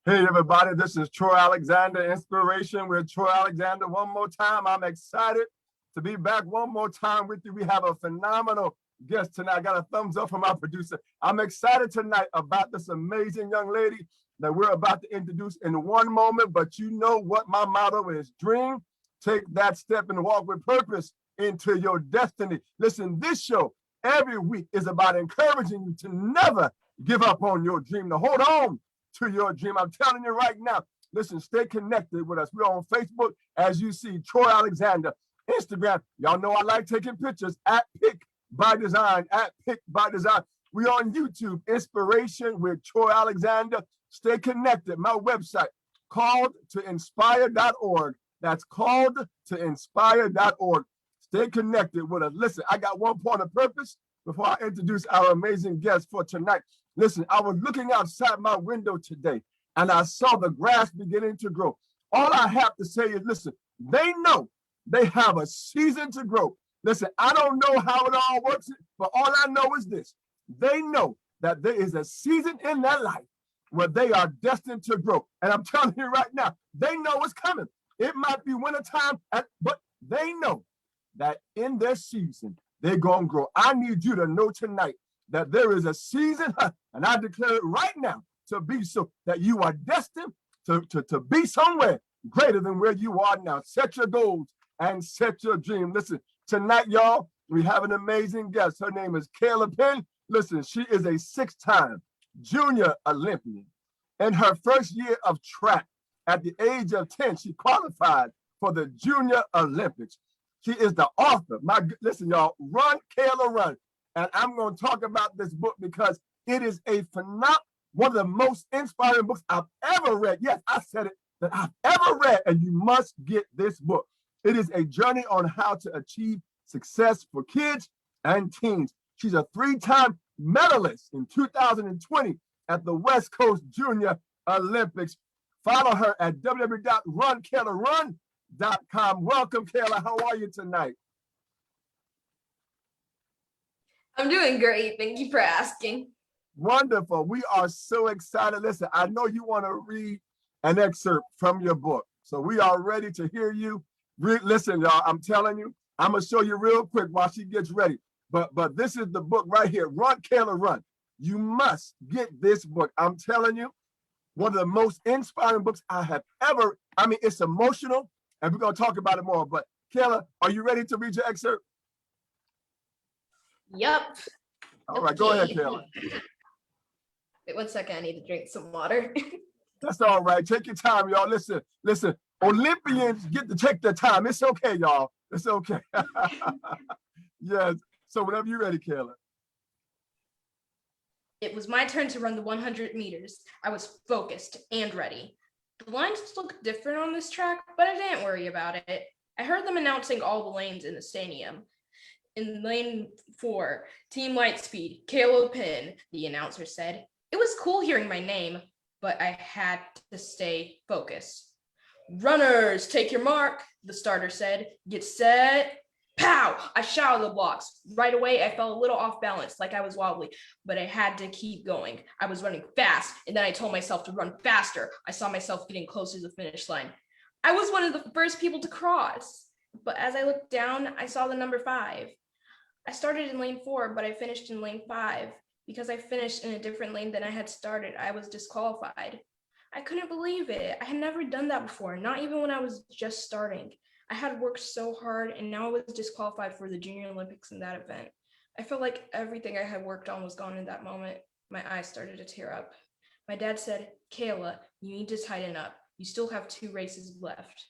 Hey everybody, this is Troy Alexander, Inspiration with Troy Alexander. One more time, I'm excited to be back one more time with you. We have a phenomenal guest tonight. I got a thumbs up from our producer. I'm excited tonight about this amazing young lady that we're about to introduce in one moment, but you know what my motto is: dream, take that step and walk with purpose into your destiny. Listen, this show every week is about encouraging you to never give up on your dream, to hold on to your dream. I'm telling you right now, listen, stay connected with us. We're on Facebook, as you see, Troy Alexander. Instagram, y'all know I like taking pictures, at Pick by Design, at Pick by Design. We're on YouTube, Inspiration with Troy Alexander. Stay connected. My website, calledtoinspire.org. That's calledtoinspire.org. Stay connected with us. Listen, I got one point of purpose before I introduce our amazing guest for tonight. Listen, I was looking outside my window today and I saw the grass beginning to grow. All I have to say is, listen, they know they have a season to grow. Listen, I don't know how it all works, but all I know is this: they know that there is a season in their life where they are destined to grow. And I'm telling you right now, they know it's coming. It might be wintertime, but they know that in their season, they're going to grow. I need you to know tonight that there is a season, and I declare it right now to be so, that you are destined to be somewhere greater than where you are now. Set your goals and set your dream. Listen, tonight, y'all, we have an amazing guest. Her name is Kayla Penn. Listen, she is a 6-time junior Olympian. In her first year of track, at the age of 10, she qualified for the Junior Olympics. She is the author. Listen, y'all, Run, Kayla, Run. And I'm going to talk about this book because it is one of the most inspiring books I've ever read. Yes, I said it, that I've ever read, and you must get this book. It is a journey on how to achieve success for kids and teens. She's a 3-time medalist in 2020 at the West Coast Junior Olympics. Follow her at www.runkaylarun.com. Welcome, Kayla. How are you tonight? I'm doing great. Thank you for asking. Wonderful. We are so excited. Listen, I know you want to read an excerpt from your book, so we are ready to hear you. Listen, y'all, I'm telling you, I'm going to show you real quick while she gets ready. But this is the book right here, Run, Kayla, Run. You must get this book. I'm telling you, one of the most inspiring books I have ever. It's emotional, and we're going to talk about it more. But Kayla, are you ready to read your excerpt? Yep. All right, go ahead, Kayla. Wait 1 second, I need to drink some water. That's all right. Take your time, y'all. Listen. Olympians get to take their time. It's okay, y'all. It's okay. Yes. So whenever you're ready, Kayla. It was my turn to run the 100 meters. I was focused and ready. The lines looked different on this track, but I didn't worry about it. I heard them announcing all the lanes in the stadium. In lane 4, Team Lightspeed, Kayla Penn, the announcer said. It was cool hearing my name, but I had to stay focused. Runners, take your mark, the starter said. Get set. Pow! I shouted the blocks. Right away, I felt a little off balance, like I was wobbly, but I had to keep going. I was running fast, and then I told myself to run faster. I saw myself getting closer to the finish line. I was one of the first people to cross, but as I looked down, I saw the number 5. I started in lane 4, but I finished in lane 5. Because I finished in a different lane than I had started, I was disqualified. I couldn't believe it. I had never done that before, not even when I was just starting. I had worked so hard, and now I was disqualified for the Junior Olympics in that event. I felt like everything I had worked on was gone in that moment. My eyes started to tear up. My dad said, Kayla, you need to tighten up. You still have 2 races left.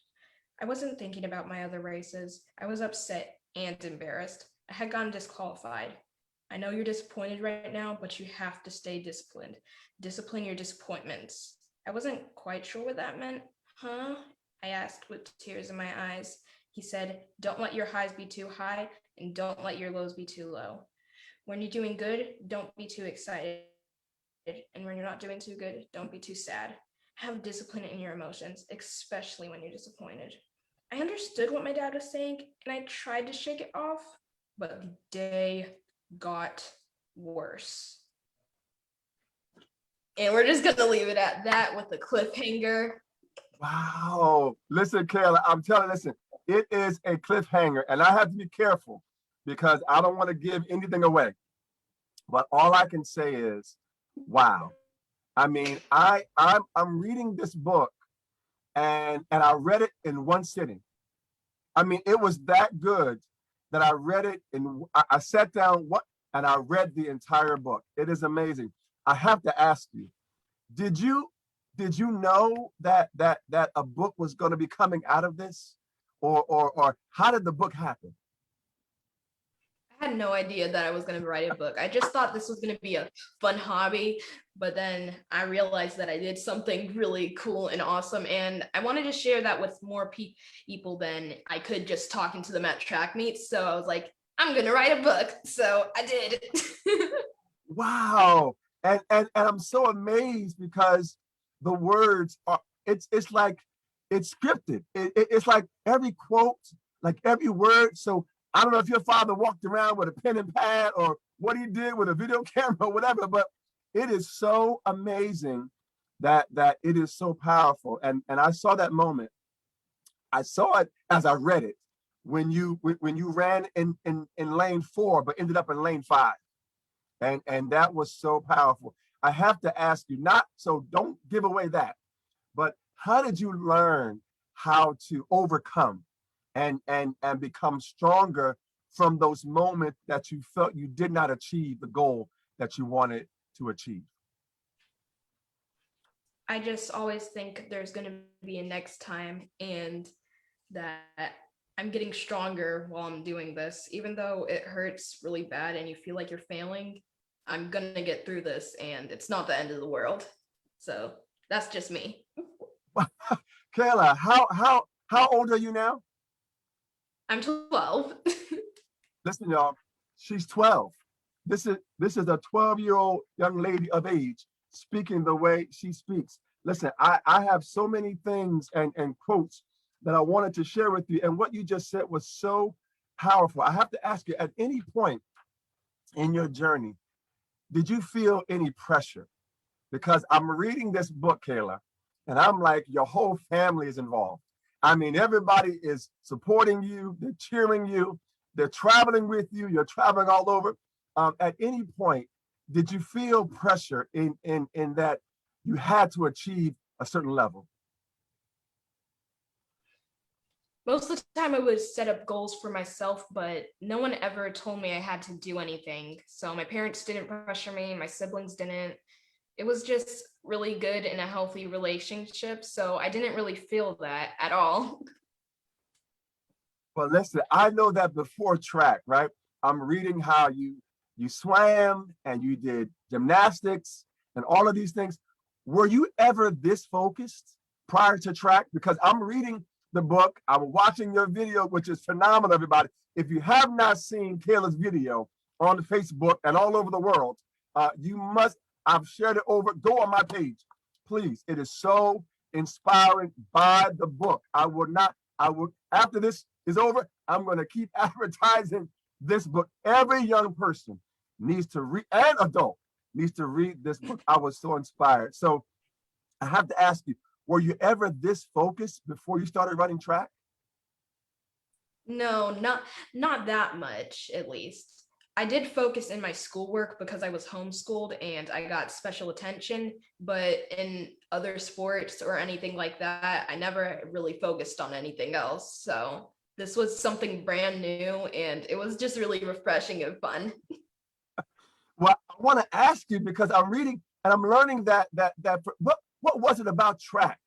I wasn't thinking about my other races. I was upset and embarrassed. I had gotten disqualified. I know you're disappointed right now, but you have to stay disciplined. Discipline your disappointments. I wasn't quite sure what that meant. Huh? I asked with tears in my eyes. He said, don't let your highs be too high and don't let your lows be too low. When you're doing good, don't be too excited. And when you're not doing too good, don't be too sad. Have discipline in your emotions, especially when you're disappointed. I understood what my dad was saying, and I tried to shake it off, but the day got worse. And we're just gonna leave it at that with the cliffhanger. Wow. Listen, Kayla, I'm telling you, listen, it is a cliffhanger, and I have to be careful because I don't want to give anything away. But all I can say is, wow. I mean, I'm reading this book and I read it in one sitting. I mean, it was that good that I read it and I sat down and I read the entire book. It is amazing. I have to ask you, did you did you know that a book was going to be coming out of this? Or how did the book happen? I had no idea that I was going to write a book. I just thought this was going to be a fun hobby, but then I realized that I did something really cool and awesome, and I wanted to share that with more people than I could just talking to them at track meets. So I was like, I'm going to write a book. So I did. Wow. And I'm so amazed because the words are it's like it's scripted. It's like every quote, like every word. So I don't know if your father walked around with a pen and pad or what he did with a video camera or whatever, but it is so amazing that it is so powerful. And I saw that moment. I saw it as I read it when you ran in lane 4 but ended up in lane 5, and that was so powerful. I have to ask you, not so don't give away that, but how did you learn how to overcome and become stronger from those moments that you felt you did not achieve the goal that you wanted to achieve? I just always think there's going to be a next time, and that I'm getting stronger while I'm doing this. Even though it hurts really bad and you feel like you're failing, I'm going to get through this, and it's not the end of the world. So that's just me. Kayla, how old are you now? I'm 12. Listen, y'all, she's 12. This is a 12-year-old young lady of age speaking the way she speaks. Listen, I have so many things and quotes that I wanted to share with you. And what you just said was so powerful. I have to ask you, at any point in your journey, did you feel any pressure? Because I'm reading this book, Kayla, and I'm like, your whole family is involved. I mean, everybody is supporting you, they're cheering you, they're traveling with you, you're traveling all over. At any point, did you feel pressure in that you had to achieve a certain level? Most of the time I would set up goals for myself, but no one ever told me I had to do anything. So my parents didn't pressure me, my siblings didn't. It was just really good in a healthy relationship. So I didn't really feel that at all. Well, listen, I know that before track, right? I'm reading how you swam and you did gymnastics and all of these things. Were you ever this focused prior to track? Because I'm reading the book, I'm watching your video, which is phenomenal, everybody. If you have not seen Kayla's video on Facebook and all over the world, you must. I've shared it over. Go on my page, please. It is so inspiring. Buy the book. I will not. I will after this is over. I'm going to keep advertising this book. Every young person needs to read, and adult needs to read this book. I was so inspired. So I have to ask you, were you ever this focused before you started running track? No, not that much, at least. I did focus in my schoolwork because I was homeschooled and I got special attention, but in other sports or anything like that, I never really focused on anything else. So this was something brand new, and it was just really refreshing and fun. Well, I want to ask you because I'm reading and I'm learning that what was it about track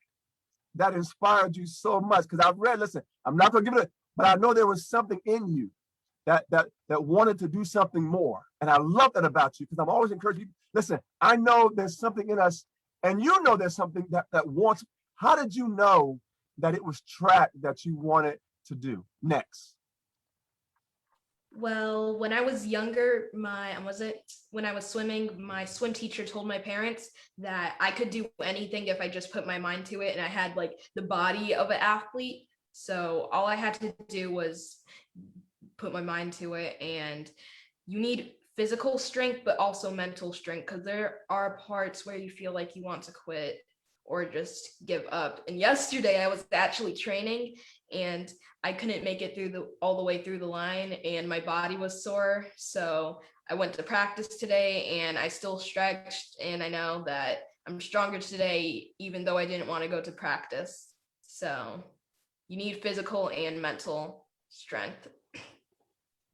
that inspired you so much? Because I've read, listen, I'm not gonna give it, but I know there was something in you that wanted to do something more. And I love that about you because I'm always encouraging you. Listen, I know there's something in us, and you know there's something that wants. How did you know that it was track that you wanted to do next? Well, when I was younger, my was it when I was swimming, my swim teacher told my parents that I could do anything if I just put my mind to it, and I had like the body of an athlete. So all I had to do was put my mind to it, and you need physical strength, but also mental strength, because there are parts where you feel like you want to quit or just give up. And yesterday I was actually training and I couldn't make it through the all the way through the line and my body was sore. So I went to practice today and I still stretched, and I know that I'm stronger today even though I didn't want to go to practice. So you need physical and mental strength.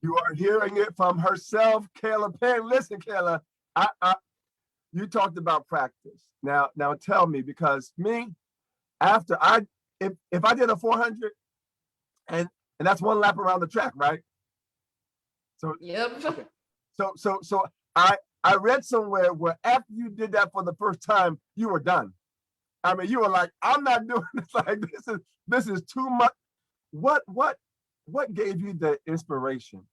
You are hearing it from herself, Kayla Penn. Listen, Kayla, you talked about practice. Now tell me, because me, after if I did a 400 and that's one lap around the track, right? So Yep. okay. So I read somewhere where after you did that for the first time, you were done. I mean, you were like, I'm not doing this. Like this is too much. What gave you the inspiration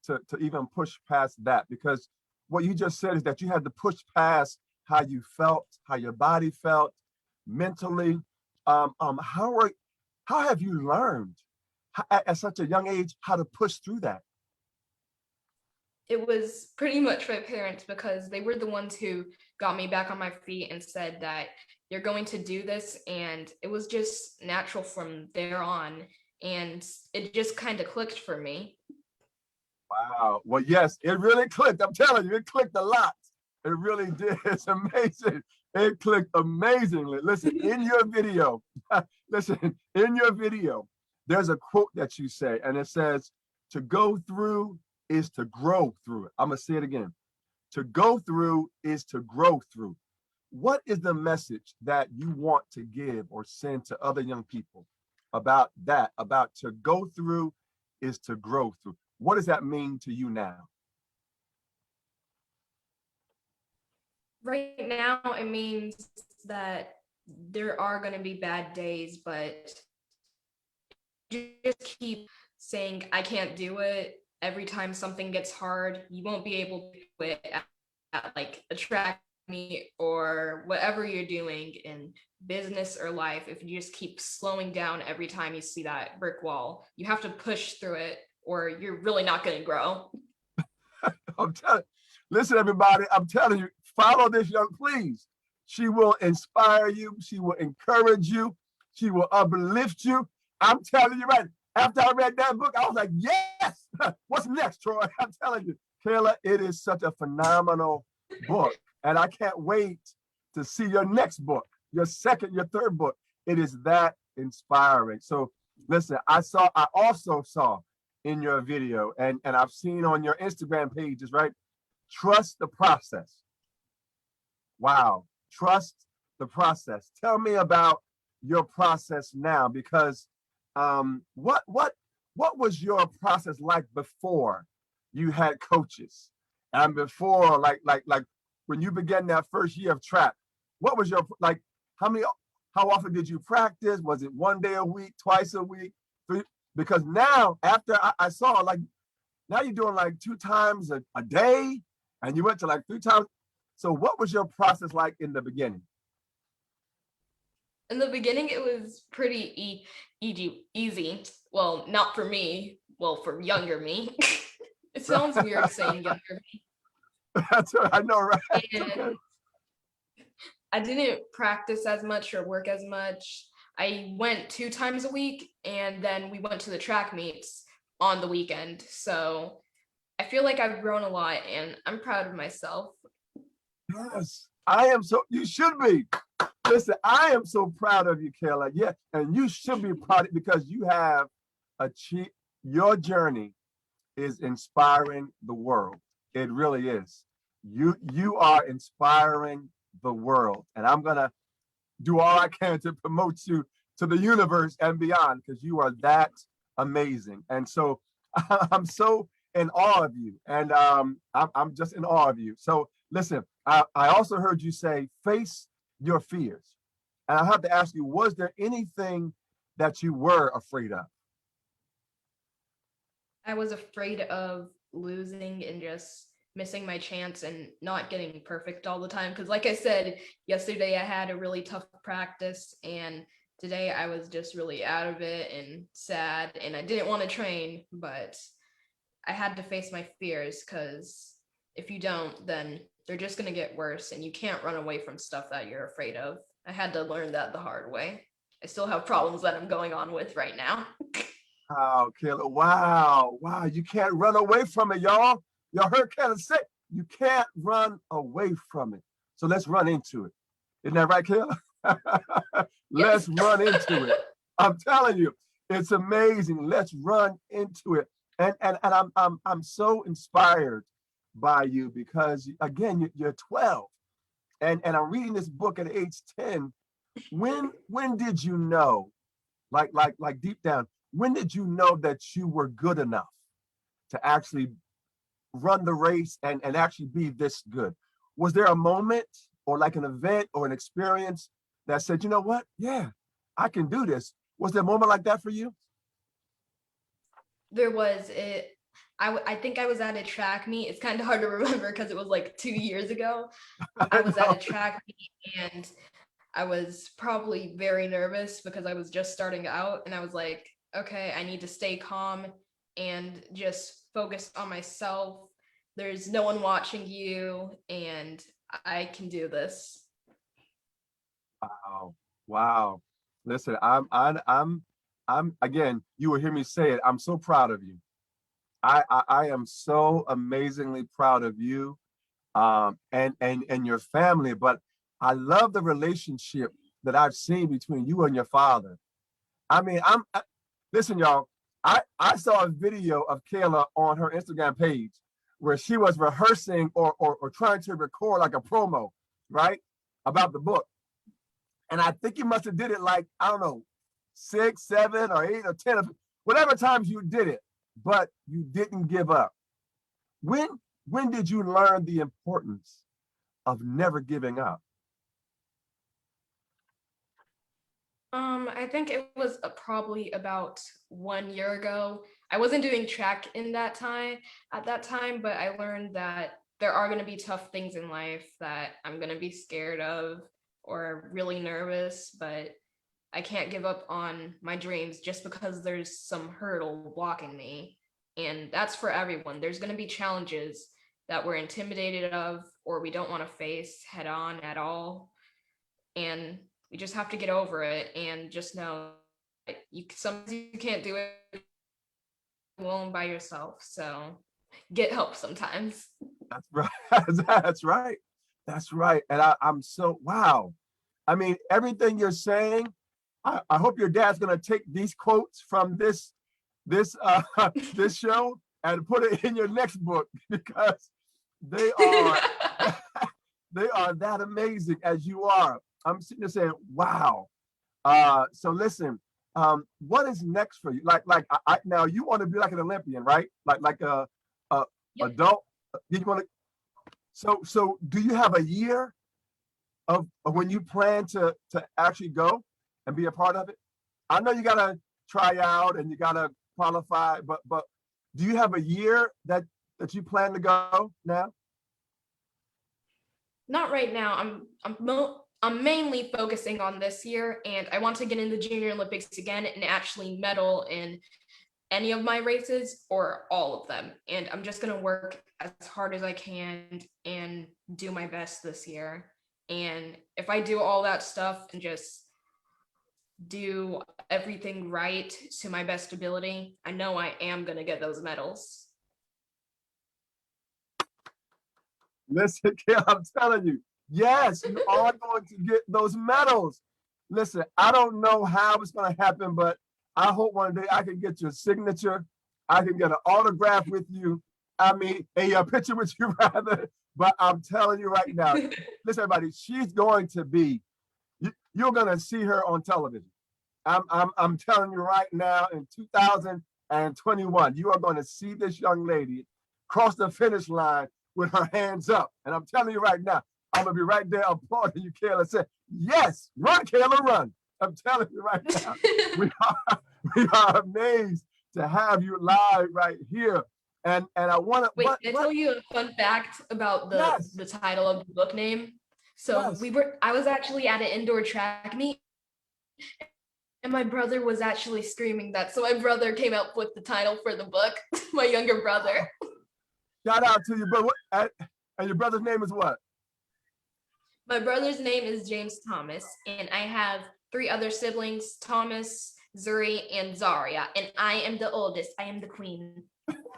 to even push past that? Because what you just said is that you had to push past how you felt, how your body felt mentally. Um, um, how are how have you learned at such a young age how to push through that? It was pretty much my parents, because they were the ones who got me back on my feet and said that you're going to do this. And it was just natural from there on. And it just kind of clicked for me. Wow. Well, yes, it really clicked. I'm telling you, it clicked a lot. It really did. It's amazing. It clicked amazingly. Listen, in your video, listen, in your video, there's a quote that you say, and it says, to go through is to grow through it. I'm going to say it again. To go through is to grow through. What is the message that you want to give or send to other young people about that, about to go through is to grow through? What does that mean to you now? Right now, it means that there are going to be bad days, but just keep saying, I can't do it. Every time something gets hard, you won't be able to do it at like a track meet or whatever you're doing in business or life. If you just keep slowing down every time you see that brick wall, you have to push through it or you're really not going to grow. I'm telling, listen, everybody, I'm telling you, follow this young, please. She will inspire you. She will encourage you. She will uplift you. I'm telling you right. After I read that book, I was like, yes. What's next, Troy? I'm telling you, Kayla, it is such a phenomenal book. And I can't wait to see your next book, your second, your third book. It is that inspiring. So listen, I also saw in your video, and I've seen on your Instagram pages, right? Trust the process. Wow. Trust the process. Tell me about your process now, because what was your process like before you had coaches, and before like when you began that first year of track? What was your like? How many? How often did you practice? Was it one day a week, twice a week, three? Because now, after I saw, like, now you're doing like two times a day, and you went to like three times. So what was your process like in the beginning? In the beginning, it was pretty easy. Well, not for me. Well, for younger me. It sounds weird saying younger That's what I know, right? me. It's okay. And I didn't practice as much or work as much. I went 2 times a week, and then we went to the track meets on the weekend. So I feel like I've grown a lot, and I'm proud of myself. Yes, I am so. You should be. Listen, I am so proud of you, Kayla. Yeah, and you should be proud because you have achieved. Your journey is inspiring the world. It really is. You are inspiring the world, and I'm gonna do all I can to promote you to the universe and beyond, because you are that amazing. And so I'm so in awe of you, and I'm just in awe of you. So listen, I also heard you say face your fears, and I have to ask you, was there anything that you were afraid of? I was afraid of losing and just missing my chance and not getting perfect all the time. Because, like I said, yesterday I had a really tough practice, and today I was just really out of it and sad, and I didn't want to train, but I had to face my fears because If you don't, then they're just going to get worse, and you can't run away from stuff that you're afraid of. I had to learn that the hard way. I still have problems that I'm going on with right now. Wow, Kayla. Wow. Wow. You can't run away from it, y'all. Y'all heard Kayla say, you can't run away from it. So let's run into it. Isn't that right, Kayla? Let's Yes. run into it. I'm telling you, it's amazing. Let's run into it. And I'm so inspired by you because again, you're 12. And I'm reading this book at age 10. When did you know, like deep down, when did you know that you were good enough to actually run the race and actually be this good? Was there a moment or like an event or an experience that said, you know what? Yeah, I can do this. Was there a moment like that for you? There was it. I think I was at a track meet. It's kind of hard to remember because it was like 2 years ago. I I was at know. a track meet and I was probably very nervous because I was just starting out, and I was like, okay, I need to stay calm and just focus on myself. There's no one watching you, and I can do this. Wow. Wow. Listen, I'm again, you will hear me say it. I'm so proud of you. I am so amazingly proud of you, and your family. But I love the relationship that I've seen between you and your father. I mean, listen, y'all. I saw a video of Kayla on her Instagram page where she was rehearsing or trying to record like a promo, right, about the book. And I think you must have did it like, I don't know, 6, 7, or 8 or 10, whatever times you did it, but you didn't give up. When when did you learn the importance of never giving up? I think it was probably about 1 year ago. I wasn't doing track in that time at that time, but I learned that there are going to be tough things in life that I'm going to be scared of or really nervous, but I can't give up on my dreams just because there's some hurdle blocking me. And that's for everyone. There's going to be challenges that we're intimidated of or we don't want to face head on at all. And we just have to get over it and just know you sometimes you can't do it alone by yourself. So get help sometimes. That's right. That's right. That's right. And I'm so wow. I mean, everything you're saying, I hope your dad's gonna take these quotes from this this show and put it in your next book because they are they are that amazing as you are. I'm sitting there saying, wow. So listen, what is next for you? Like now you want to be like an Olympian, right? Like a Yep. adult. You want to. So do you have a year of when you plan to actually go and be a part of it? I know you gotta try out and you gotta qualify, but do you have a year that you plan to go now? Not right now. I'm mainly focusing on this year, and I want to get in the Junior Olympics again and actually medal in any of my races or all of them. And I'm just gonna work as hard as I can and do my best this year. And if I do all that stuff and just do everything right to my best ability, I know I am gonna get those medals. Listen, Kim, I'm telling you, yes, you are going to get those medals. Listen, I don't know how it's going to happen, but I hope one day I can get your signature. I can get an autograph with you. I mean, a picture with you rather. But I'm telling you right now, listen, everybody, she's going to be. You're going to see her on television. I'm telling you right now, in 2021, you are going to see this young lady cross the finish line with her hands up. And I'm telling you right now, I'm gonna be right there applauding you, Kayla. Say, yes, run, Kayla, run. I'm telling you right now, we are we are amazed to have you live right here. And I want to Wait, can I tell you a fun fact about the yes, the title of the book name? So yes. I was actually at an indoor track meet, and my brother was actually screaming that. So my brother came up with the title for the book, my younger brother. Shout out to you, but and your brother's name is what? My brother's name is James Thomas, and I have three other siblings, Thomas, Zuri, and Zaria, and I am the oldest. I am the queen.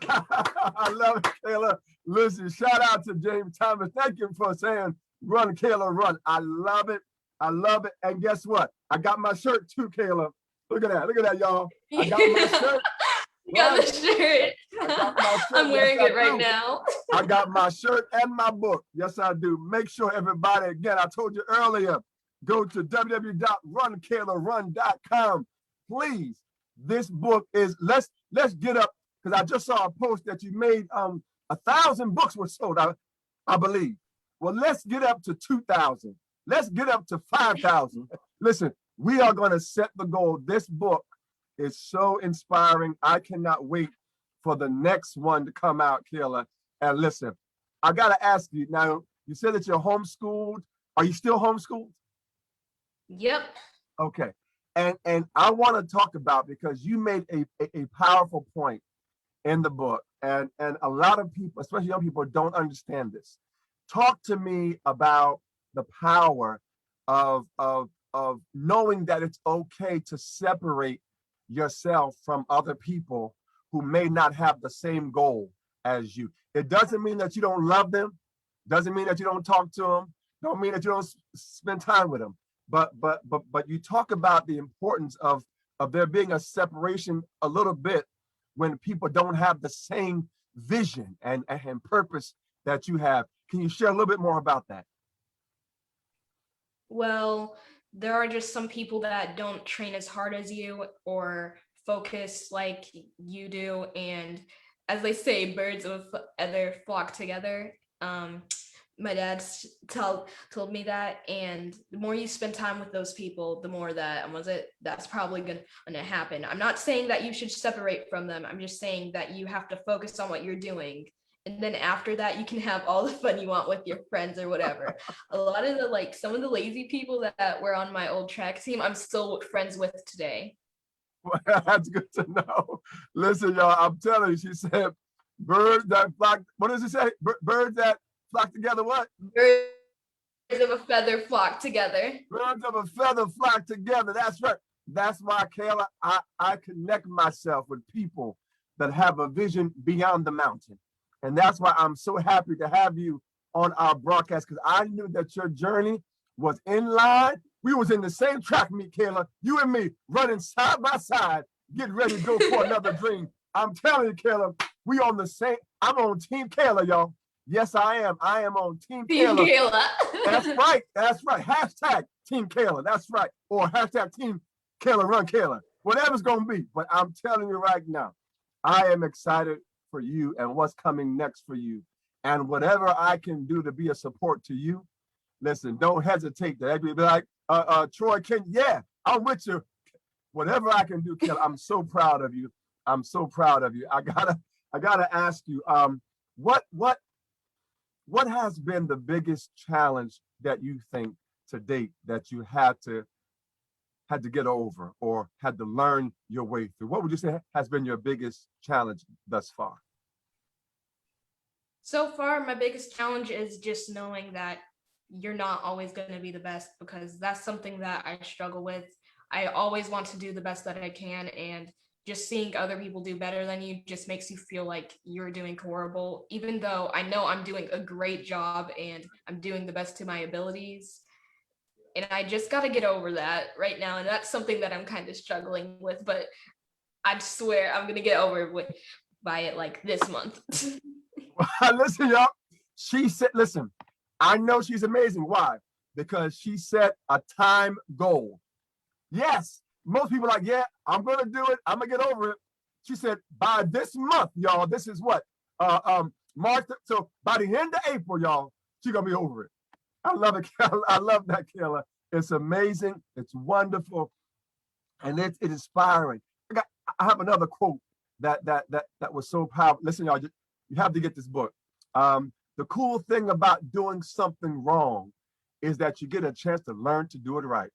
I love it, Kayla. Listen, shout out to James Thomas. Thank you for saying run, Kayla, run. I love it. I love it. And guess what? I got my shirt too, Kayla. Look at that. Look at that, y'all. I got my shirt. You got the shirt. I got my shirt. I'm wearing Yes, it right now. I got my shirt and my book. Yes, I do. Make sure everybody, again, I told you earlier, go to www.runkaylarun.com. Please, this book is, let's get up, because I just saw a post that you made 1,000 books were sold, I believe. Well, let's get up to 2,000. Let's get up to 5,000. Listen, we are going to set the goal. This book is so inspiring. I cannot wait for the next one to come out, Kayla. And listen, I got to ask you now, you said that you're homeschooled. Are you still homeschooled? Yep. Okay. And I want to talk about, because you made a powerful point in the book, and a lot of people, especially young people, don't understand this. Talk to me about the power of knowing that it's okay to separate yourself from other people who may not have the same goal as you. It doesn't mean that you don't love them, doesn't mean that you don't talk to them, don't mean that you don't spend time with them. But you talk about the importance of there being a separation a little bit when people don't have the same vision and purpose that you have. Can you share a little bit more about that? Well, there are just some people that don't train as hard as you or focus like you do. And as they say, birds of a feather flock together. My dad told me that, and the more you spend time with those people, the more that's probably gonna happen. I'm not saying that you should separate from them. I'm just saying that you have to focus on what you're doing, and then after that you can have all the fun you want with your friends or whatever. A lot of some of the lazy people that were on my old track team, I'm still friends with today. Well, that's good to know. Listen, y'all, I'm telling you, she said birds that flock, what does it say? Birds that flock together, what? Birds of a feather flock together. Birds of a feather flock together. That's right. That's why, Kayla, I connect myself with people that have a vision beyond the mountain. And that's why I'm so happy to have you on our broadcast, because I knew that your journey was in line. We was in the same track meet, Kayla, you and me, running side by side, getting ready to go for another dream. I'm telling you, Kayla, we on the same, I'm on Team Kayla, y'all. Yes, I am. I am on Team Kayla. That's right. That's right. Hashtag Team Kayla. That's right. Or hashtag Team Kayla Run Kayla. Whatever's going to be. But I'm telling you right now, I am excited for you and what's coming next for you. And whatever I can do to be a support to you, listen, don't hesitate to be like, Troy, yeah, I'm with you. Whatever I can do, Kayla, I'm so proud of you. I'm so proud of you. I gotta ask you, what has been the biggest challenge that you think to date that you had to get over or had to learn your way through? What would you say has been your biggest challenge thus far? So far, my biggest challenge is just knowing that you're not always going to be the best, because that's something that I struggle with. I always want to do the best that I can, and just seeing other people do better than you just makes you feel like you're doing horrible, even though I know I'm doing a great job and I'm doing the best to my abilities. And I just got to get over that right now. And that's something that I'm kind of struggling with, but I swear I'm going to get over by it like this month. Listen, y'all, she said, listen, I know she's amazing. Why? Because she set a time goal. Yes, most people are like, yeah, I'm going to do it. I'm going to get over it. She said, by this month, y'all, this is what? March. So by the end of April, y'all, she's going to be over it. I love it. I love that, Kayla. It's amazing. It's wonderful. And it's inspiring. I have another quote that was so powerful. Listen, y'all, you have to get this book. The cool thing about doing something wrong is that you get a chance to learn to do it right.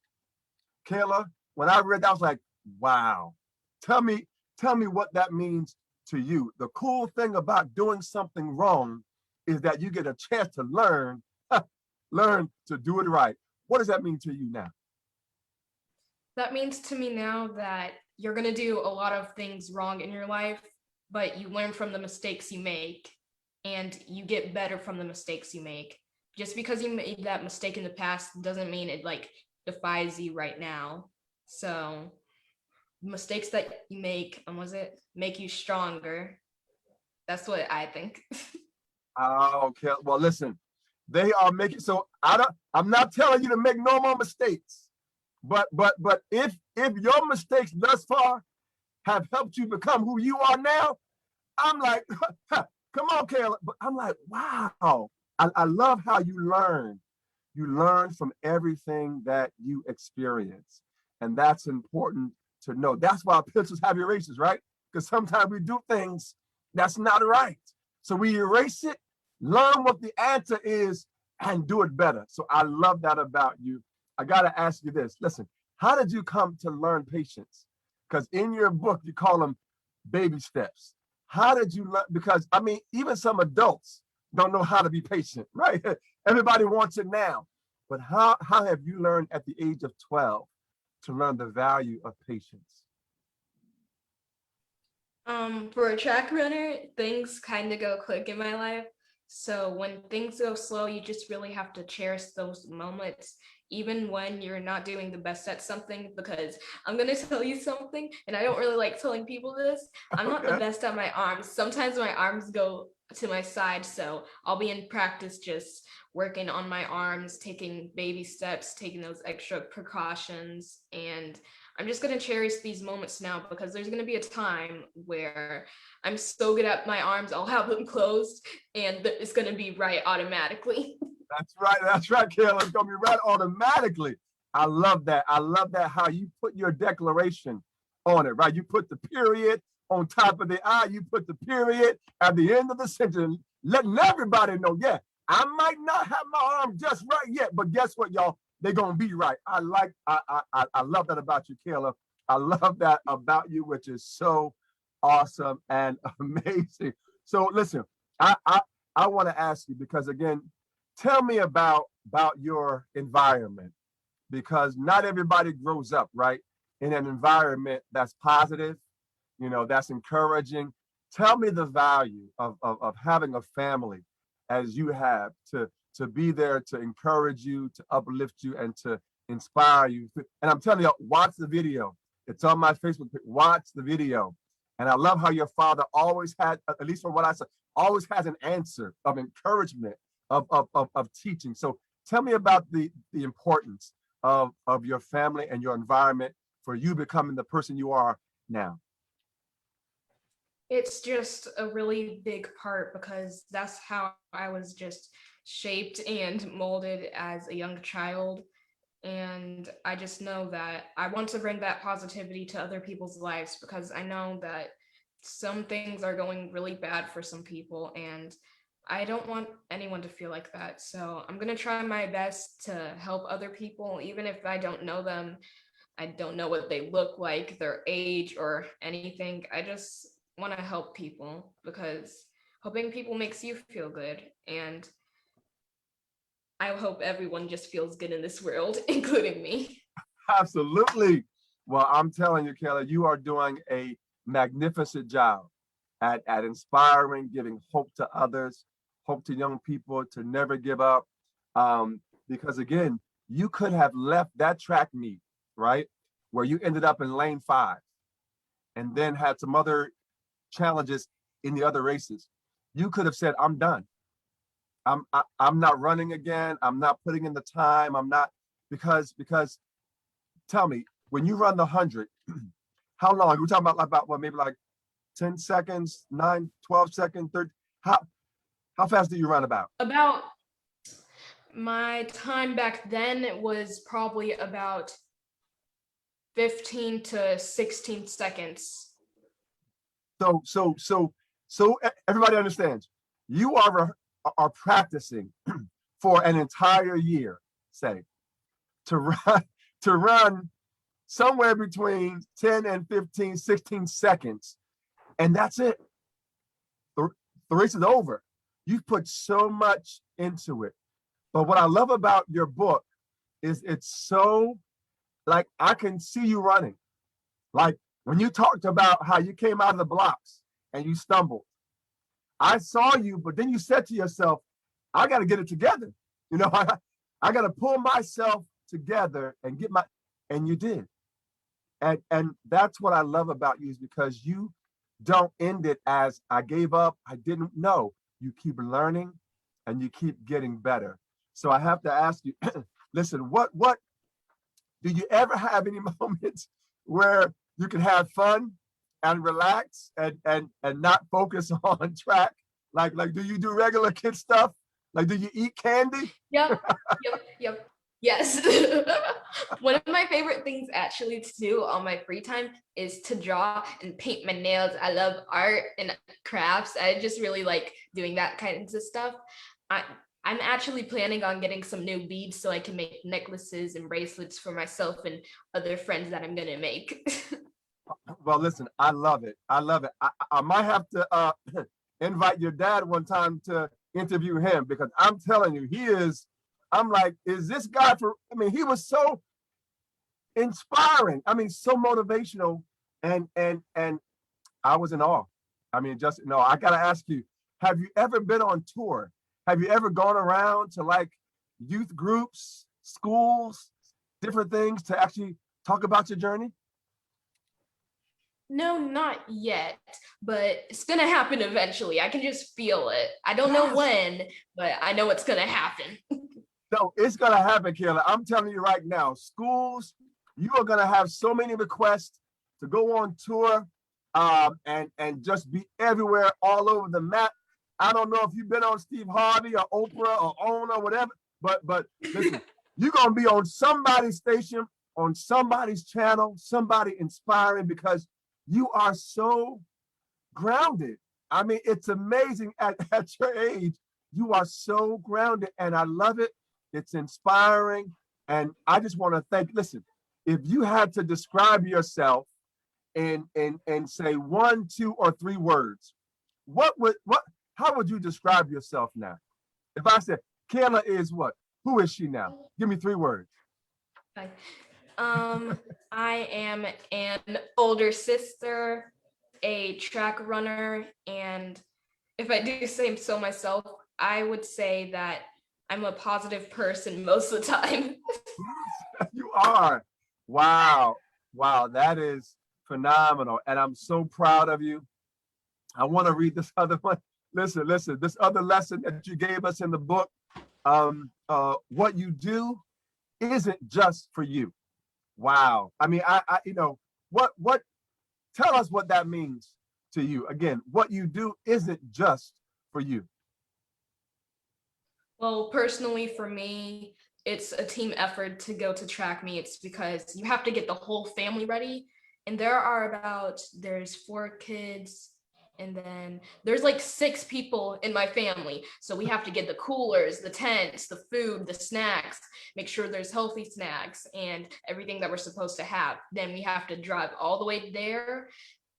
Kayla, when I read that, I was like, wow. Tell me what that means to you. The cool thing about doing something wrong is that you get a chance to learn, learn to do it right. What does that mean to you now? That means to me now that you're going to do a lot of things wrong in your life, but you learn from the mistakes you make and you get better from the mistakes you make. Just because you made that mistake in the past doesn't mean it like defies you right now. So mistakes that you make, make you stronger. That's what I think. Okay, well, listen, they are making, so I'm not telling you to make no more mistakes, but if your mistakes thus far have helped you become who you are now, I'm like, come on, Kayla. But I'm like, wow. I love how you learn. You learn from everything that you experience. And that's important to know. That's why pencils have erasers, right? Because sometimes we do things that's not right. So we erase it, learn what the answer is, and do it better. So I love that about you. I got to ask you this. Listen, how did you come to learn patience? Because in your book, you call them baby steps. How did you learn? Because I mean, even some adults don't know how to be patient, right? Everybody wants it now. But how have you learned at the age of 12 to learn the value of patience? For a track runner, things kind of go quick in my life. So when things go slow, you just really have to cherish those moments, even when you're not doing the best at something. Because I'm gonna tell you something, and I don't really like telling people this. I'm not the Okay. best at my arms. Sometimes my arms go to my side, so I'll be in practice just working on my arms, taking baby steps, taking those extra precautions, and I'm just going to cherish these moments now because there's going to be a time where I'm so good at my arms, I'll have them closed and it's going to be right automatically. That's right. That's right, Kayla. It's gonna be right automatically. I love that. I love that how you put your declaration on it, right? You put the period on top of the I, you put the period at the end of the sentence, letting everybody know, yeah, I might not have my arm just right yet, but guess what, y'all? They're gonna be right. I love that about you, Kayla. I love that about you, which is so awesome and amazing. So listen, I I, I want to ask you because again, tell me about your environment because not everybody grows up right in an environment that's positive, that's encouraging. Tell me the value of having a family as you have to be there to encourage you, to uplift you, and to inspire you. And I'm telling you, watch the video. It's on my Facebook page. Watch the video. And I love how your father always had, at least from what I said, always has an answer of encouragement of teaching. So tell me about the importance of your family and your environment for you becoming the person you are now. It's just a really big part because that's how I was just shaped and molded as a young child. And I just know that I want to bring that positivity to other people's lives because I know that some things are going really bad for some people and I don't want anyone to feel like that. So I'm going to try my best to help other people, even if I don't know them. I don't know what they look like, their age, or anything. I just want to help people because helping people makes you feel good. And I hope everyone just feels good in this world, including me. Absolutely. Well, I'm telling you, Kayla, you are doing a magnificent job at inspiring, giving hope to others, hope to young people to never give up. Because again, you could have left that track meet, right? Where you ended up in lane 5 and then had some other challenges in the other races. You could have said, I'm done. I'm not running again. I'm not putting in the time. I'm not because tell me, when you run the 100, how long? We're talking about what, maybe like 10 seconds, 9, 12 seconds, 30. How fast do you run about? About my time back then, it was probably about 15 to 16 seconds. So everybody understands. You are practicing for an entire year, say, to run to run somewhere between 10 and 15, 16 seconds. And that's it. the race is over. You've put so much into it. But what I love about your book is it's so, like, I can see you running. Like when you talked about how you came out of the blocks and you stumbled, I saw you, but then you said to yourself, I got to get it together. You know, I got to pull myself together and get my, and you did. And that's what I love about you, is because you don't end it as I gave up, I didn't know. You keep learning and you keep getting better. So I have to ask you, listen, what do you ever have any moments where you can have fun and relax and not focus on track? Like do you do regular kid stuff? Like do you eat candy? Yep, yep. Yes. One of my favorite things actually to do on my free time is to draw and paint my nails. I love art and crafts. I just really like doing that kinds of stuff. I, I'm actually planning on getting some new beads so I can make necklaces and bracelets for myself and other friends that I'm gonna make. Well, listen, I love it. I love it. I might have to invite your dad one time to interview him, because I'm telling you, he is, I'm like, is this guy for, I mean, he was so inspiring. I mean, so motivational. And I was in awe. I mean, just, no, I gotta ask you, have you ever been on tour? Have you ever gone around to like youth groups, schools, different things to actually talk about your journey? No, not yet, but it's gonna happen eventually. I can just feel it. I don't know Yes. when, but I know it's gonna happen. No, it's gonna happen, Kayla. I'm telling you right now, schools, you are gonna have so many requests to go on tour, and just be everywhere, all over the map. I don't know if you've been on Steve Harvey or Oprah or OWN or whatever, but listen, you're gonna be on somebody's station, on somebody's channel, somebody inspiring, because you are so grounded. I mean, it's amazing at your age. You are so grounded, and I love it. It's inspiring. And I just want to thank, listen, if you had to describe yourself and say one, two, or three words, how would you describe yourself now? If I said Kayla is what? Who is she now? Give me three words. Bye. I am an older sister, a track runner, and if I do say so myself, I would say that I'm a positive person most of the time. You are. Wow. Wow. That is phenomenal. And I'm so proud of you. I want to read this other one. Listen, this other lesson that you gave us in the book. What you do isn't just for you. Wow. I mean, what, tell us what that means to you. Again, what you do isn't just for you. Well, personally, for me, it's a team effort to go to track meets because you have to get the whole family ready. And there's 4 kids, and then there's like 6 people in my family. So we have to get the coolers, the tents, the food, the snacks, make sure there's healthy snacks and everything that we're supposed to have. Then we have to drive all the way there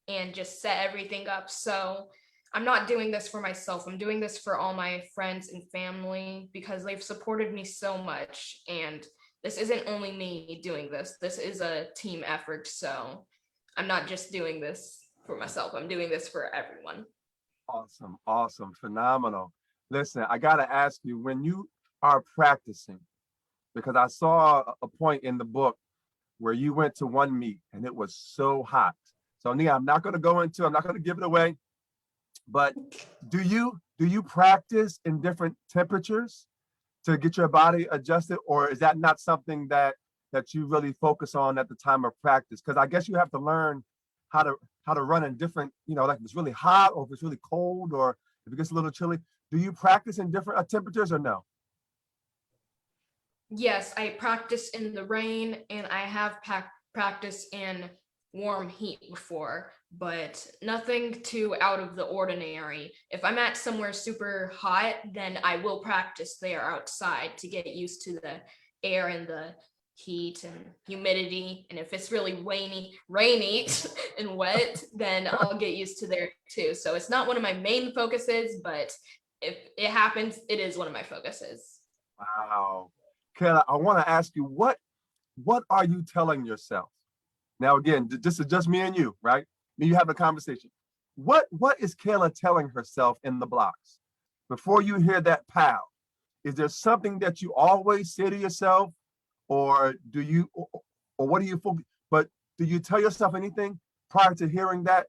and just set everything up. So I'm not doing this for myself. I'm doing this for all my friends and family because they've supported me so much. And this isn't only me doing this. This is a team effort. So I'm not just doing this for myself. I'm doing this for everyone. Awesome. Awesome. Phenomenal. Listen, I got to ask you, when you are practicing, because I saw a point in the book where you went to one meet and it was so hot. So Nia, I'm not going to I'm not going to give it away, but do you practice in different temperatures to get your body adjusted, or is that not something that you really focus on at the time of practice? Because I guess you have to learn how to run in different, like if it's really hot or if it's really cold or if it gets a little chilly. Do you practice in different temperatures or no? Yes, I practice in the rain and I have practiced in warm heat before, but nothing too out of the ordinary. If I'm at somewhere super hot, then I will practice there outside to get used to the air and the heat and humidity. And if it's really rainy and wet, then I'll get used to there too. So it's not one of my main focuses, but if it happens, it is one of my focuses. Wow. Kayla, I want to ask you, what are you telling yourself? Now, again, this is just me and you, right? You have a conversation. What is Kayla telling herself in the blocks? Before you hear that pow, is there something that you always say to yourself, or do you, or what do you focus? But do you tell yourself anything prior to hearing that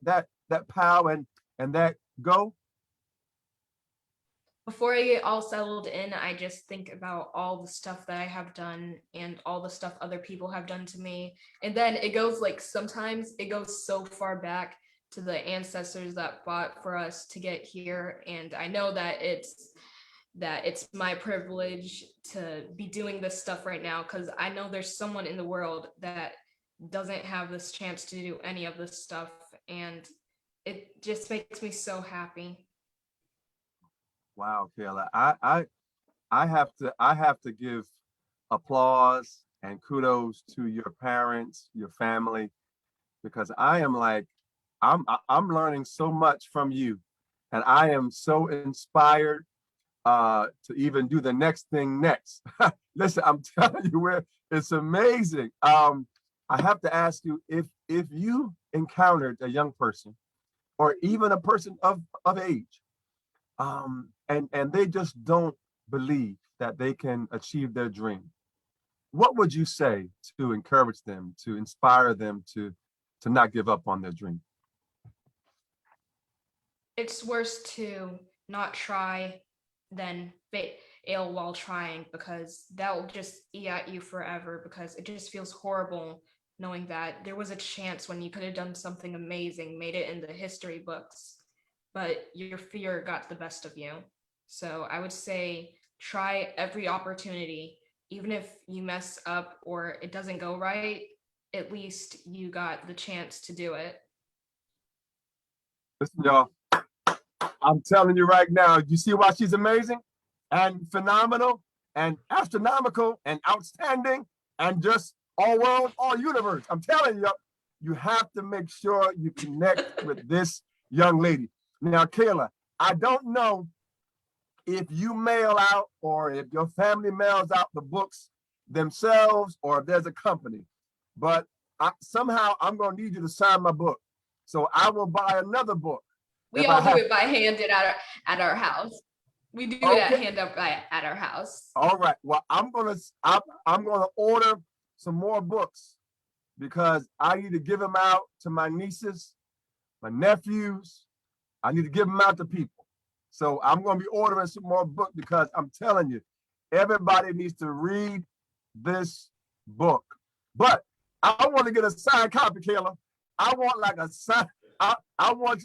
pow and that go? Before I get all settled in, I just think about all the stuff that I have done and all the stuff other people have done to me. And then it goes like sometimes it goes so far back to the ancestors that fought for us to get here. And I know that it's my privilege to be doing this stuff right now because I know there's someone in the world that doesn't have this chance to do any of this stuff. And it just makes me so happy. Wow, Kayla, I have to give applause and kudos to your parents, your family, because I am like I'm learning so much from you, and I am so inspired to even do the next thing next. Listen, I'm telling you, where it's amazing. I have to ask you, if you encountered a young person or even a person of age, and they just don't believe that they can achieve their dream, what would you say to encourage them, to inspire them to not give up on their dream? It's worse to not try than fail while trying because that will just eat at you forever because it just feels horrible knowing that there was a chance when you could have done something amazing, made it in the history books, but your fear got the best of you. So I would say try every opportunity, even if you mess up or it doesn't go right, at least you got the chance to do it. Listen, y'all, I'm telling you right now, you see why she's amazing and phenomenal and astronomical and outstanding and just all world, all universe. I'm telling you, you have to make sure you connect with this young lady. Now, Kayla, I don't know if you mail out or if your family mails out the books themselves or if there's a company, but somehow I'm going to need you to sign my book. So I will buy another book We if I all do have. it by hand at our house. We do it at Okay. hand up at our house. All right. Well, I'm gonna order some more books because I need to give them out to my nieces, my nephews. I need to give them out to people. So I'm gonna be ordering some more books because I'm telling you, everybody needs to read this book. But I want to get a signed copy, Kayla. I want like a sign. I want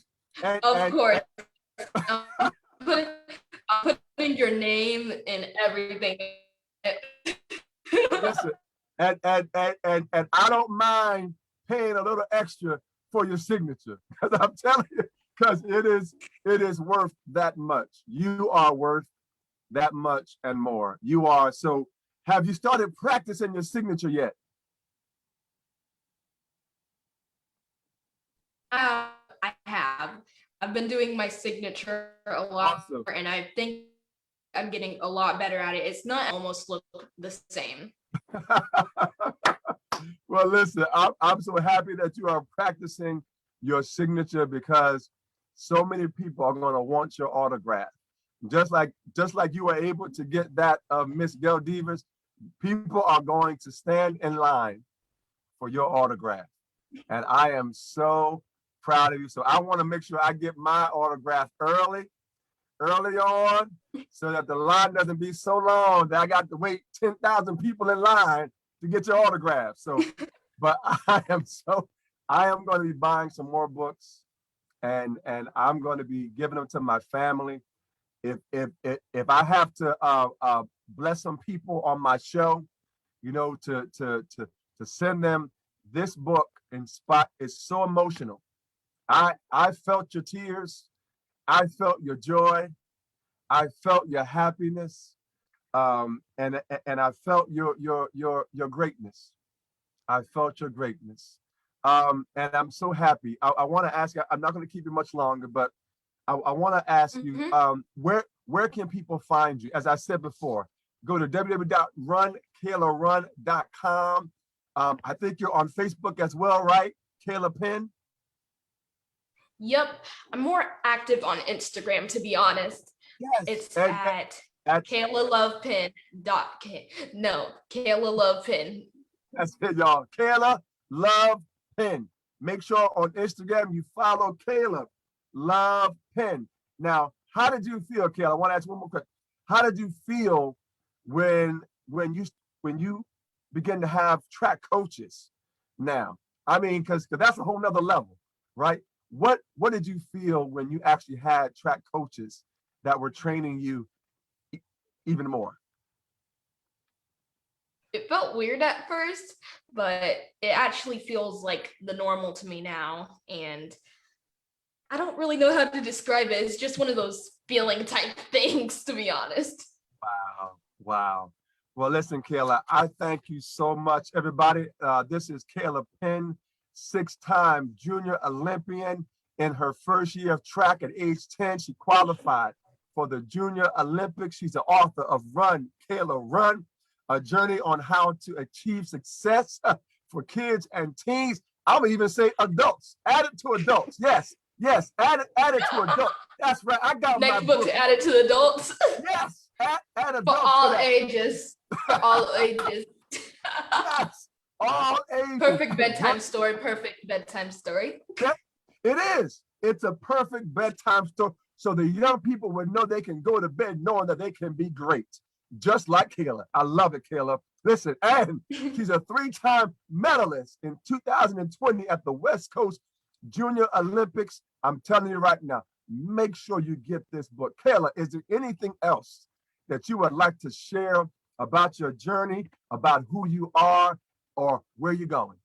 Of course. I'll put, I'll put in your name and everything. listen, and I don't mind paying a little extra for your signature because I'm telling you, because it is worth that much. You are worth that much and more. You are. So, have you started practicing your signature yet? I have. I've been doing my signature a lot, Awesome. and I think I'm getting a lot better at it. It's not almost look the same. Well, listen, I'm so happy that you are practicing your signature because so many people are going to want your autograph. Just like you were able to get that of Miss Gail Divas, people are going to stand in line for your autograph. And I am so proud of you. So I want to make sure I get my autograph early on, so that the line doesn't be so long that I got to wait 10,000 people in line to get your autograph. So, but I am going to be buying some more books, and I'm going to be giving them to my family. If I have to bless some people on my show, to send them this book in spot is so emotional. I felt your tears. I felt your joy. I felt your happiness. And I felt your greatness. I felt your greatness. And I'm so happy. I want to ask you, I'm not going to keep you much longer, but I want to ask you, Mhm. where can people find you? As I said before, go to www.runkaylarun.com. I think you're on Facebook as well, right? Kayla Penn. Yep, I'm more active on Instagram, to be honest. Yes. It's And at that's Kayla Love Pin no, Kayla Love Pin. that's it, y'all. Kayla Love Penn. Make sure on Instagram you follow Kayla Love Penn. Now, how did you feel, Kayla? I want to ask one more question. How did you feel when when you when you begin to have track coaches now? I mean, because that's a whole nother level, right? What did you feel when you actually had track coaches that were training you even more? It felt weird at first, but it actually feels like the normal to me now. And I don't really know how to describe it. It's just one of those feeling type things, to be honest. Wow. Wow. Well, listen, Kayla, I thank you so much, everybody. This is Kayla Penn, six-time junior Olympian. In her first year of track at age 10, she qualified for the Junior Olympics. She's the author of Run, Kayla Run, a journey on how to achieve success for kids and teens. I would even say adults. Add it to adults. Yes, yes, add it to adults. That's right. I got my Next book book. to add it to adults. Yes, add For adults to all that. ages. For all ages. Yes, all ages. Perfect bedtime story. Perfect bedtime story. Yeah, it is. It's a perfect bedtime story. So the young people would know they can go to bed knowing that they can be great, just like Kayla. I love it, Kayla. Listen, and she's a three-time medalist in 2020 at the West Coast Junior Olympics. I'm telling you right now, make sure you get this book. Kayla, is there anything else that you would like to share about your journey, about who you are, or where you're going?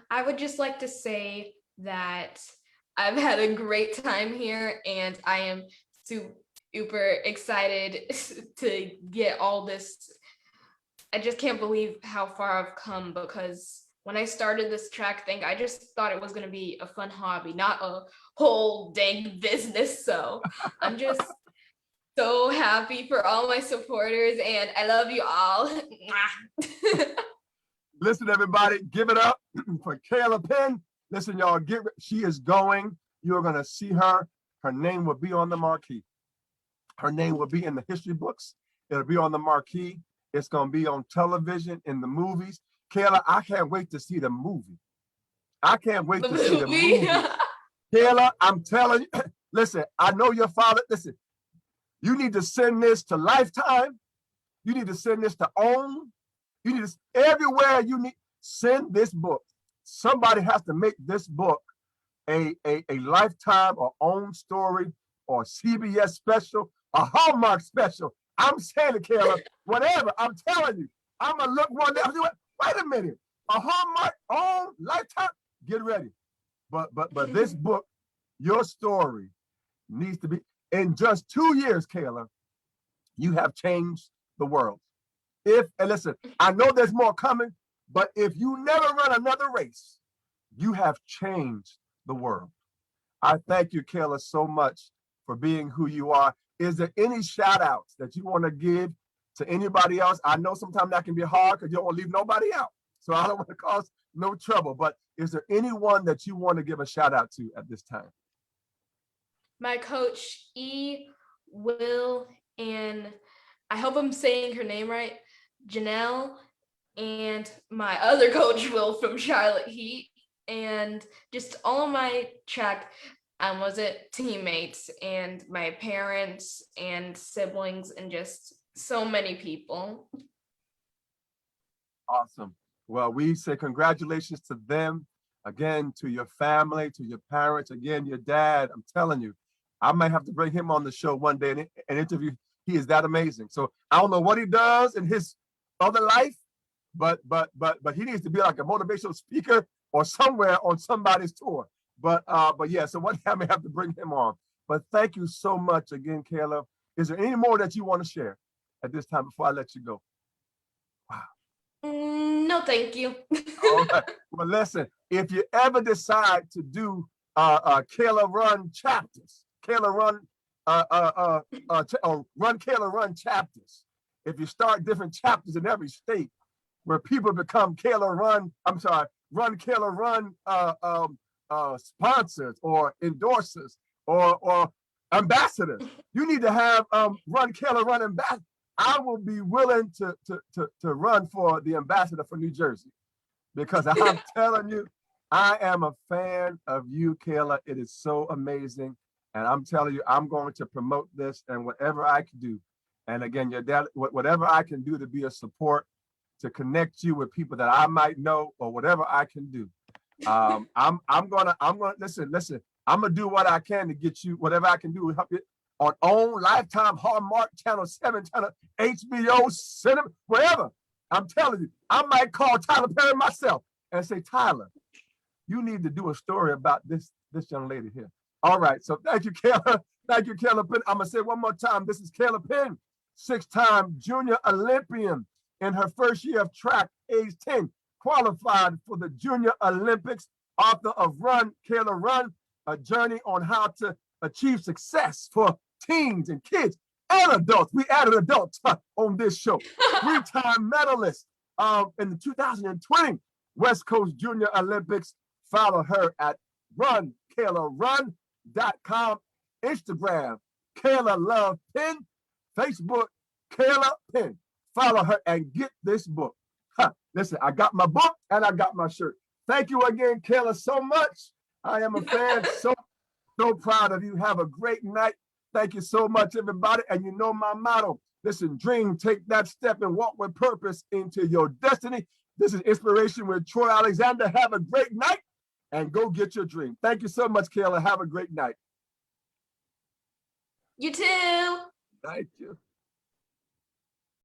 I would just like to say that I've had a great time here and I am super excited to get all this. I just can't believe how far I've come because when I started this track thing, I just thought it was going to be a fun hobby, not a whole dang business. So I'm just so happy for all my supporters and I love you all. Listen, everybody, give it up for Kayla Penn. Listen, y'all, she is going. You're going to see her. Her name will be on the marquee. Her name will be in the history books. It'll be on the marquee. It's going to be on television, in the movies. Kayla, I can't wait to see the movie. I can't wait The to see the movie. movie. Kayla, I'm telling you, listen, I know your father. Listen, you need to send this to Lifetime. You need to send this to OWN. You need to, everywhere you need, send this book. Somebody has to make this book a Lifetime or OWN story or CBS special, a Hallmark special. I'm saying it, Kayla, whatever. I'm telling you. I'm going to look one day. Wait a minute. A Hallmark, OWN, Lifetime. Get ready. But this book, your story needs to be, in just 2 years, Kayla, you have changed the world. And listen, I know there's more coming, but if you never run another race, you have changed the world. I thank you, Kayla, so much for being who you are. Is there any shout outs that you want to give to anybody else? I know sometimes that can be hard because you don't want to leave nobody out. So I don't want to cause no trouble, but is there anyone that you want to give a shout out to at this time? My coach, Will, and I hope I'm saying her name right, Janelle, and my other coach, Will, from Charlotte Heat, and just all of my track was it teammates and my parents and siblings and just so many people. Awesome. Well, we say congratulations to them. Again, to your family, to your parents, again, your dad. I'm telling you, I might have to bring him on the show one day and interview. He is that amazing. So I don't know what he does in his other life, but he needs to be like a motivational speaker or somewhere on somebody's tour. But yeah, so one day I may have to bring him on. But thank you so much again, Kayla. Is there any more that you want to share at this time before I let you go? Wow. No, thank you. All right. Well, listen, if you ever decide to do Kayla Run chapters, Kayla Run, Run Kayla Run chapters, if you start different chapters in every state where people become Kayla Run, I'm sorry, Run Kayla Run sponsors or endorsers or ambassadors, you need to have Run Kayla Run ambassador. I will be willing to run for the ambassador for New Jersey, because I'm telling you, I am a fan of you, Kayla. It is so amazing. And I'm telling you, I'm going to promote this and whatever I can do. And again, your dad, whatever I can do to be a support, to connect you with people that I might know, or whatever I can do. I'm gonna listen, I'm gonna do what I can to get you, whatever I can do to help you on OWN, Lifetime, Hallmark, Channel 7, Channel HBO, Cinema, wherever. I'm telling you, I might call Tyler Perry myself and say, Tyler, you need to do a story about this young lady here. All right, so thank you, Kayla. Thank you, Kayla Penn. I'm gonna say one more time, this is Kayla Penn, 6-time junior Olympian in her first year of track, age 10, qualified for the Junior Olympics, author of Run, Kayla Run, a journey on how to achieve success for teens and kids and adults. We added adults on this show. 3-time medalist in the 2020 West Coast Junior Olympics. Follow her at runkaylarun.com, Instagram, Kayla Love Penn, Facebook, Kayla Penn. Follow her and get this book. Listen, I got my book and I got my shirt. Thank you again, Kayla, so much. I am a fan, so proud of you. Have a great night. Thank you so much, everybody. And you know my motto. Listen, dream, take that step and walk with purpose into your destiny. This is Inspiration with Troy Alexander. Have a great night and go get your dream. Thank you so much, Kayla. Have a great night. You too. Thank you.